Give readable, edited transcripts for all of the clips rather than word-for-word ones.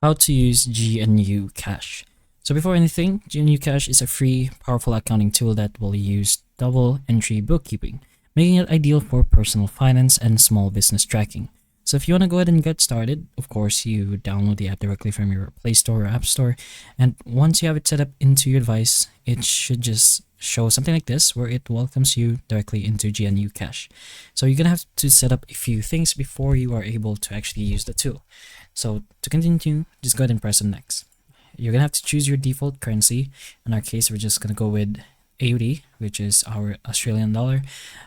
How to use Gnucash. So before anything, Gnucash is a free, powerful accounting tool that will use double entry bookkeeping, making it ideal for personal finance and small business tracking. So if you want to go ahead and get started, of course, you download the app directly from your Play Store or App Store. And once you have it set up into your device, it should just show something like this where it welcomes you directly into Gnucash. So you're going to have to set up a few things before you are able to actually use the tool. So to continue, just go ahead and press on next. You're going to have to choose your default currency. In our case, we're just going to go with AUD, which is our Australian dollar.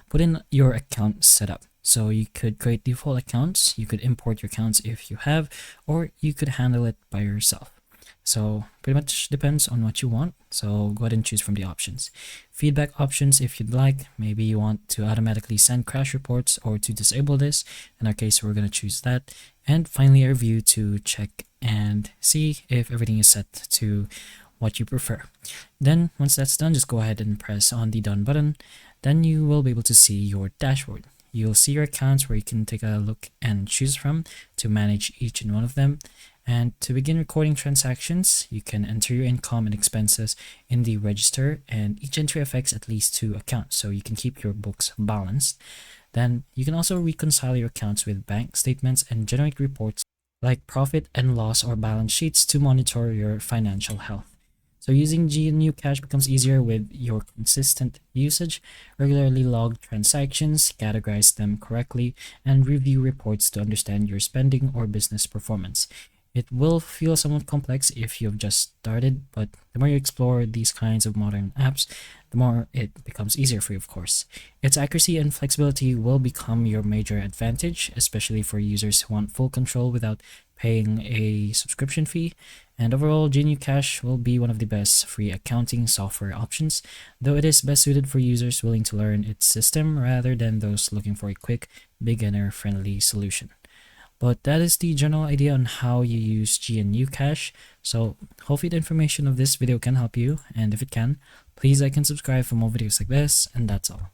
Put in your account setup. So you could create default accounts, you could import your accounts if you have, or you could handle it by yourself. So pretty much depends on what you want. So go ahead and choose from the options. Feedback options if you'd like. Maybe you want to automatically send crash reports or to disable this. In our case, we're going to choose that. And finally, a review to check and see if everything is set to what you prefer. Then once that's done, just go ahead and press on the done button. Then you will be able to see your dashboard. You'll see your accounts where you can take a look and choose from to manage each and one of them. And to begin recording transactions, you can enter your income and expenses in the register, and each entry affects at least 2 accounts, so you can keep your books balanced. Then you can also reconcile your accounts with bank statements and generate reports like profit and loss or balance sheets to monitor your financial health. So using Gnucash becomes easier with your consistent usage, regularly log transactions, categorize them correctly, and review reports to understand your spending or business performance. It will feel somewhat complex if you've just started, but the more you explore these kinds of modern apps, the more it becomes easier for you, of course. Its accuracy and flexibility will become your major advantage, especially for users who want full control without paying a subscription fee. And overall, Gnucash will be one of the best free accounting software options, though it is best suited for users willing to learn its system rather than those looking for a quick, beginner-friendly solution. But that is the general idea on how you use Gnucash. So hopefully the information of this video can help you, and if it can, please like and subscribe for more videos like this, and that's all.